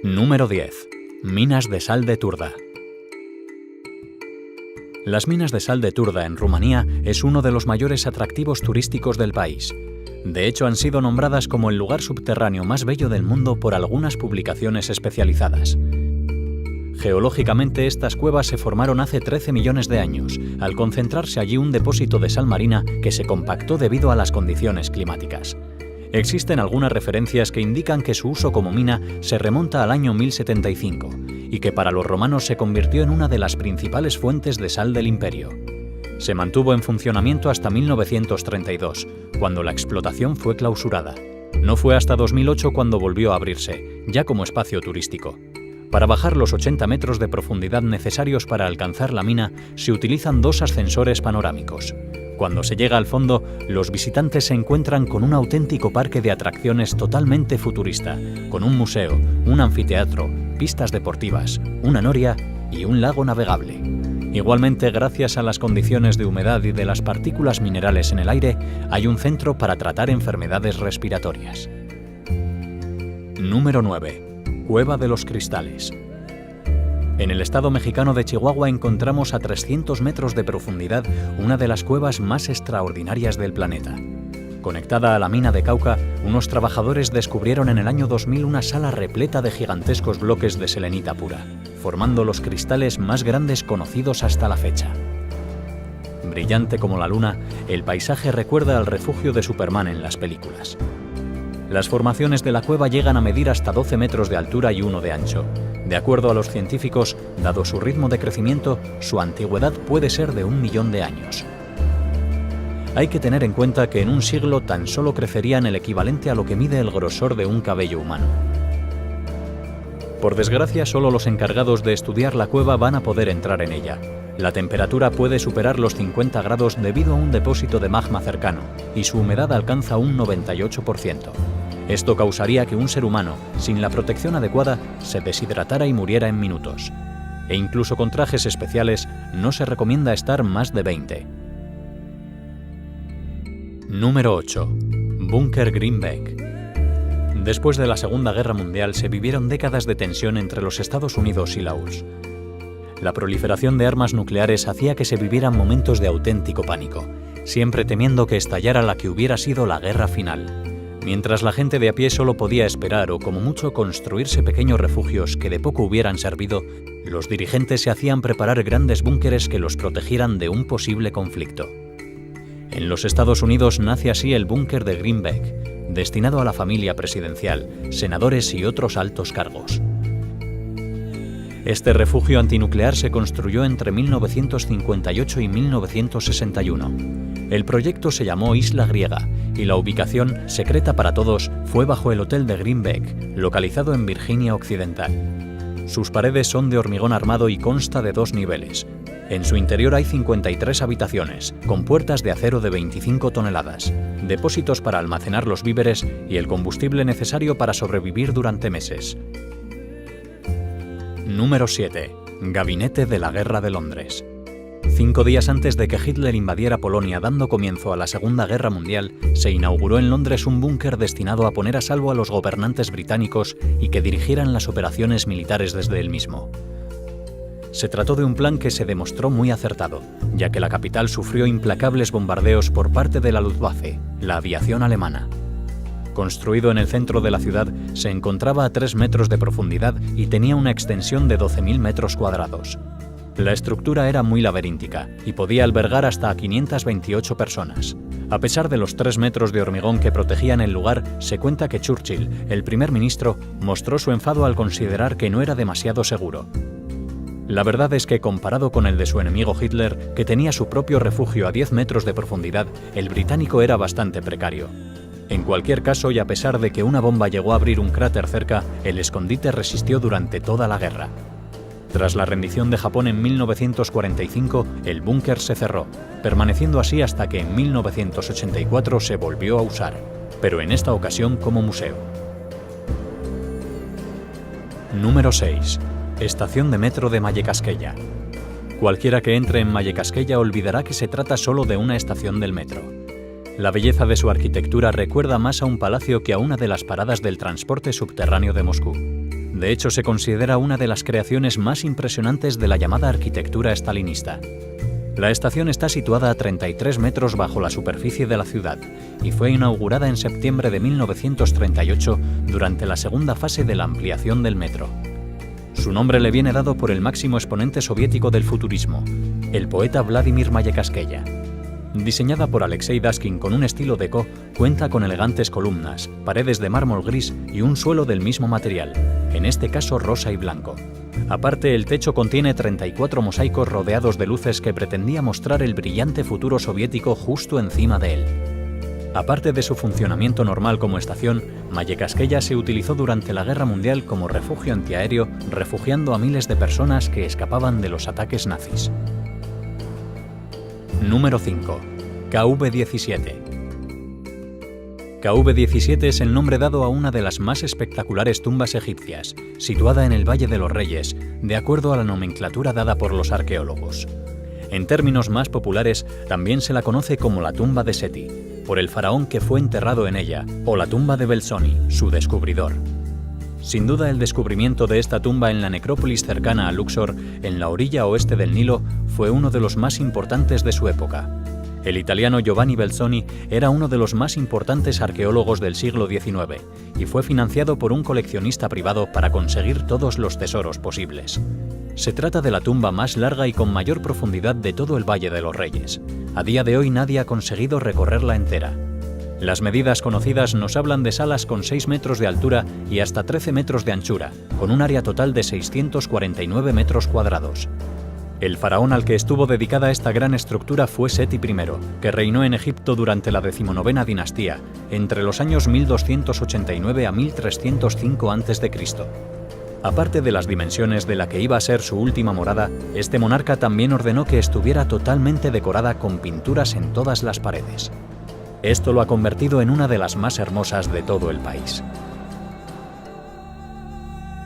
Número 10. Minas de sal de Turda. Las minas de sal de Turda en Rumanía es uno de los mayores atractivos turísticos del país. De hecho, han sido nombradas como el lugar subterráneo más bello del mundo por algunas publicaciones especializadas. Geológicamente, estas cuevas se formaron hace 13 millones de años, al concentrarse allí un depósito de sal marina que se compactó debido a las condiciones climáticas. Existen algunas referencias que indican que su uso como mina se remonta al año 1075 y que para los romanos se convirtió en una de las principales fuentes de sal del imperio. Se mantuvo en funcionamiento hasta 1932, cuando la explotación fue clausurada. No fue hasta 2008 cuando volvió a abrirse, ya como espacio turístico. Para bajar los 80 metros de profundidad necesarios para alcanzar la mina, se utilizan dos ascensores panorámicos. Cuando se llega al fondo, los visitantes se encuentran con un auténtico parque de atracciones totalmente futurista, con un museo, un anfiteatro, pistas deportivas, una noria y un lago navegable. Igualmente, gracias a las condiciones de humedad y de las partículas minerales en el aire, hay un centro para tratar enfermedades respiratorias. Número 9. Cueva de los Cristales. En el estado mexicano de Chihuahua encontramos a 300 metros de profundidad una de las cuevas más extraordinarias del planeta. Conectada a la mina de Cauca, unos trabajadores descubrieron en el año 2000 una sala repleta de gigantescos bloques de selenita pura, formando los cristales más grandes conocidos hasta la fecha. Brillante como la luna, el paisaje recuerda al refugio de Superman en las películas. Las formaciones de la cueva llegan a medir hasta 12 metros de altura y 1 de ancho. De acuerdo a los científicos, dado su ritmo de crecimiento, su antigüedad puede ser de 1 millón de años. Hay que tener en cuenta que en un siglo tan solo crecerían el equivalente a lo que mide el grosor de un cabello humano. Por desgracia, solo los encargados de estudiar la cueva van a poder entrar en ella. La temperatura puede superar los 50 grados debido a un depósito de magma cercano, y su humedad alcanza un 98%. Esto causaría que un ser humano, sin la protección adecuada, se deshidratara y muriera en minutos. E incluso con trajes especiales, no se recomienda estar más de 20. Número 8. Búnker Greenback. Después de la Segunda Guerra Mundial se vivieron décadas de tensión entre los Estados Unidos y la URSS. La proliferación de armas nucleares hacía que se vivieran momentos de auténtico pánico, siempre temiendo que estallara la que hubiera sido la guerra final. Mientras la gente de a pie solo podía esperar o como mucho construirse pequeños refugios que de poco hubieran servido, los dirigentes se hacían preparar grandes búnkeres que los protegieran de un posible conflicto. En los Estados Unidos nace así el búnker de Greenback, destinado a la familia presidencial, senadores y otros altos cargos. Este refugio antinuclear se construyó entre 1958 y 1961. El proyecto se llamó Isla Griega y la ubicación, secreta para todos, fue bajo el Hotel de Greenback, localizado en Virginia Occidental. Sus paredes son de hormigón armado y consta de 2 niveles. En su interior hay 53 habitaciones, con puertas de acero de 25 toneladas, depósitos para almacenar los víveres y el combustible necesario para sobrevivir durante meses. Número 7. Gabinete de la Guerra de Londres. 5 días antes de que Hitler invadiera Polonia dando comienzo a la Segunda Guerra Mundial, se inauguró en Londres un búnker destinado a poner a salvo a los gobernantes británicos y que dirigieran las operaciones militares desde el mismo. Se trató de un plan que se demostró muy acertado, ya que la capital sufrió implacables bombardeos por parte de la Luftwaffe, la aviación alemana. Construido en el centro de la ciudad, se encontraba a 3 metros de profundidad y tenía una extensión de 12.000 metros cuadrados. La estructura era muy laberíntica y podía albergar hasta a 528 personas. A pesar de los 3 metros de hormigón que protegían el lugar, se cuenta que Churchill, el primer ministro, mostró su enfado al considerar que no era demasiado seguro. La verdad es que comparado con el de su enemigo Hitler, que tenía su propio refugio a 10 metros de profundidad, el británico era bastante precario. En cualquier caso, y a pesar de que una bomba llegó a abrir un cráter cerca, el escondite resistió durante toda la guerra. Tras la rendición de Japón en 1945, el búnker se cerró, permaneciendo así hasta que en 1984 se volvió a usar, pero en esta ocasión como museo. Número 6. Estación de metro de Mallecasquella. Cualquiera que entre en Mallecasquella olvidará que se trata solo de una estación del metro. La belleza de su arquitectura recuerda más a un palacio que a una de las paradas del transporte subterráneo de Moscú. De hecho, se considera una de las creaciones más impresionantes de la llamada arquitectura estalinista. La estación está situada a 33 metros bajo la superficie de la ciudad y fue inaugurada en septiembre de 1938 durante la segunda fase de la ampliación del metro. Su nombre le viene dado por el máximo exponente soviético del futurismo, el poeta Vladimir Mayekovskaya. Diseñada por Alexei Daskin con un estilo deco, cuenta con elegantes columnas, paredes de mármol gris y un suelo del mismo material, en este caso rosa y blanco. Aparte, el techo contiene 34 mosaicos rodeados de luces que pretendía mostrar el brillante futuro soviético justo encima de él. Aparte de su funcionamiento normal como estación, Mayekovskaya se utilizó durante la Guerra Mundial como refugio antiaéreo, refugiando a miles de personas que escapaban de los ataques nazis. Número 5. KV-17. KV-17 es el nombre dado a una de las más espectaculares tumbas egipcias, situada en el Valle de los Reyes, de acuerdo a la nomenclatura dada por los arqueólogos. En términos más populares, también se la conoce como la tumba de Seti, por el faraón que fue enterrado en ella, o la tumba de Belzoni, su descubridor. Sin duda, el descubrimiento de esta tumba en la necrópolis cercana a Luxor, en la orilla oeste del Nilo, fue uno de los más importantes de su época. El italiano Giovanni Belzoni era uno de los más importantes arqueólogos del siglo XIX y fue financiado por un coleccionista privado para conseguir todos los tesoros posibles. Se trata de la tumba más larga y con mayor profundidad de todo el Valle de los Reyes. A día de hoy nadie ha conseguido recorrerla entera. Las medidas conocidas nos hablan de salas con 6 metros de altura y hasta 13 metros de anchura, con un área total de 649 metros cuadrados. El faraón al que estuvo dedicada esta gran estructura fue Seti I, que reinó en Egipto durante la 19ª dinastía, entre los años 1289 a 1305 a.C. Aparte de las dimensiones de la que iba a ser su última morada, este monarca también ordenó que estuviera totalmente decorada con pinturas en todas las paredes. Esto lo ha convertido en una de las más hermosas de todo el país.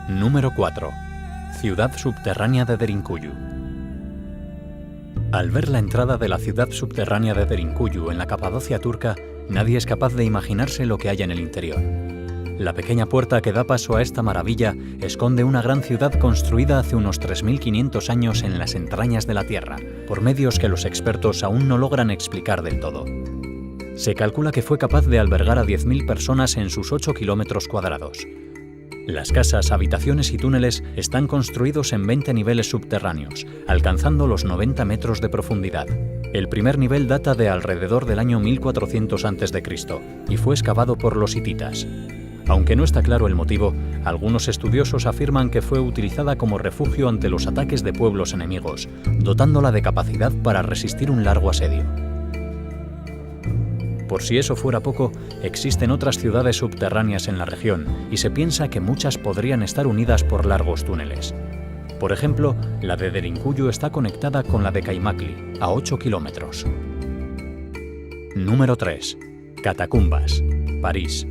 Número 4. Ciudad subterránea de Derinkuyu. Al ver la entrada de la ciudad subterránea de Derinkuyu en la Capadocia turca, nadie es capaz de imaginarse lo que hay en el interior. La pequeña puerta que da paso a esta maravilla esconde una gran ciudad construida hace unos 3.500 años en las entrañas de la Tierra, por medios que los expertos aún no logran explicar del todo. Se calcula que fue capaz de albergar a 10.000 personas en sus 8 kilómetros cuadrados. Las casas, habitaciones y túneles están construidos en 20 niveles subterráneos, alcanzando los 90 metros de profundidad. El primer nivel data de alrededor del año 1400 a.C. y fue excavado por los hititas. Aunque no está claro el motivo, algunos estudiosos afirman que fue utilizada como refugio ante los ataques de pueblos enemigos, dotándola de capacidad para resistir un largo asedio. Por si eso fuera poco, existen otras ciudades subterráneas en la región y se piensa que muchas podrían estar unidas por largos túneles. Por ejemplo, la de Derinkuyu está conectada con la de Kaimakli, a 8 kilómetros. Número 3. Catacumbas, París.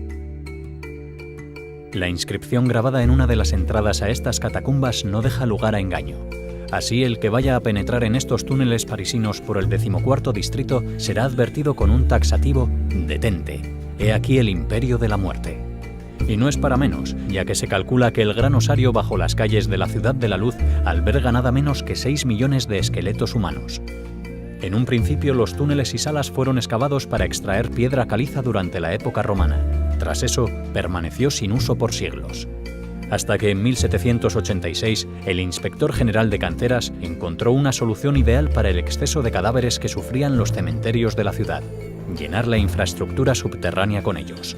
La inscripción grabada en una de las entradas a estas catacumbas no deja lugar a engaño. Así, el que vaya a penetrar en estos túneles parisinos por el 14º distrito será advertido con un taxativo «Detente, he aquí el imperio de la muerte». Y no es para menos, ya que se calcula que el Gran Osario bajo las calles de la Ciudad de la Luz alberga nada menos que 6 millones de esqueletos humanos. En un principio, los túneles y salas fueron excavados para extraer piedra caliza durante la época romana. Tras eso, permaneció sin uso por siglos. Hasta que en 1786 el inspector general de canteras encontró una solución ideal para el exceso de cadáveres que sufrían los cementerios de la ciudad: llenar la infraestructura subterránea con ellos.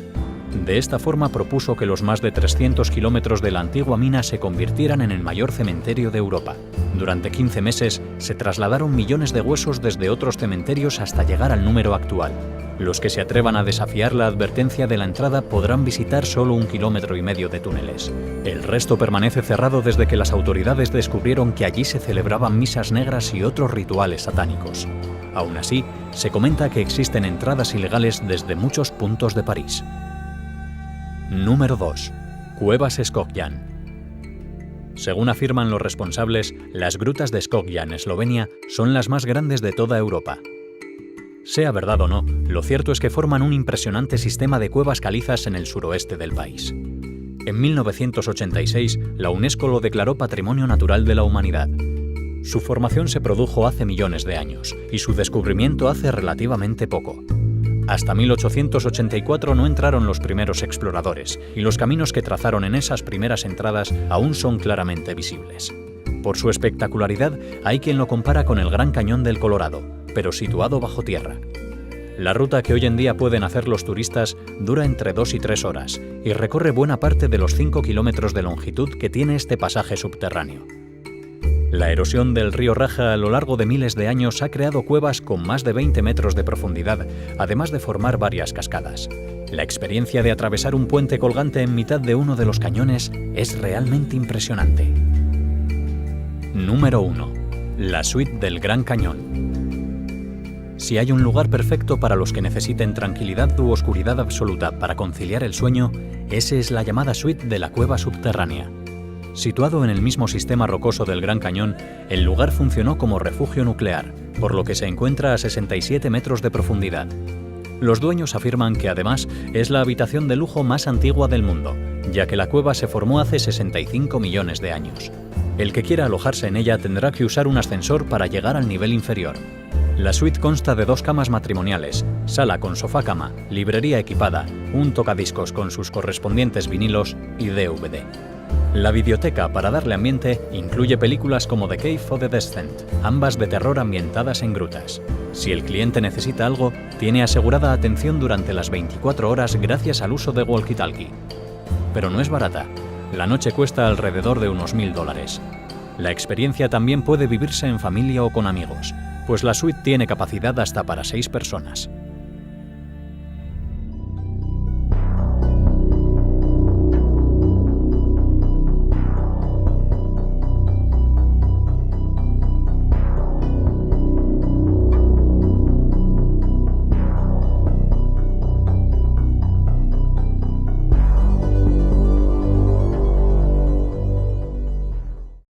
De esta forma propuso que los más de 300 kilómetros de la antigua mina se convirtieran en el mayor cementerio de Europa. Durante 15 meses se trasladaron millones de huesos desde otros cementerios hasta llegar al número actual. Los que se atrevan a desafiar la advertencia de la entrada podrán visitar solo 1,5 kilómetros de túneles. El resto permanece cerrado desde que las autoridades descubrieron que allí se celebraban misas negras y otros rituales satánicos. Aún así, se comenta que existen entradas ilegales desde muchos puntos de París. Número 2. Cuevas Skogjan. Según afirman los responsables, las grutas de Skogjan, Eslovenia, son las más grandes de toda Europa. Sea verdad o no, lo cierto es que forman un impresionante sistema de cuevas calizas en el suroeste del país. En 1986, la UNESCO lo declaró Patrimonio Natural de la Humanidad. Su formación se produjo hace millones de años y su descubrimiento hace relativamente poco. Hasta 1884 no entraron los primeros exploradores y los caminos que trazaron en esas primeras entradas aún son claramente visibles. Por su espectacularidad, hay quien lo compara con el Gran Cañón del Colorado, pero situado bajo tierra. La ruta que hoy en día pueden hacer los turistas dura entre 2 y 3 horas y recorre buena parte de los 5 kilómetros de longitud que tiene este pasaje subterráneo. La erosión del río Raja a lo largo de miles de años ha creado cuevas con más de 20 metros de profundidad, además de formar varias cascadas. La experiencia de atravesar un puente colgante en mitad de uno de los cañones es realmente impresionante. Número 1. La suite del Gran Cañón. Si hay un lugar perfecto para los que necesiten tranquilidad u oscuridad absoluta para conciliar el sueño, ese es la llamada suite de la cueva subterránea. Situado en el mismo sistema rocoso del Gran Cañón, el lugar funcionó como refugio nuclear, por lo que se encuentra a 67 metros de profundidad. Los dueños afirman que además es la habitación de lujo más antigua del mundo, ya que la cueva se formó hace 65 millones de años. El que quiera alojarse en ella tendrá que usar un ascensor para llegar al nivel inferior. La suite consta de 2 camas matrimoniales, sala con sofá-cama, librería equipada, un tocadiscos con sus correspondientes vinilos y DVD. La videoteca, para darle ambiente, incluye películas como The Cave o The Descent, ambas de terror ambientadas en grutas. Si el cliente necesita algo, tiene asegurada atención durante las 24 horas gracias al uso de walkie-talkie. Pero no es barata. La noche cuesta alrededor de unos $1000. La experiencia también puede vivirse en familia o con amigos, pues la suite tiene capacidad hasta para 6 personas.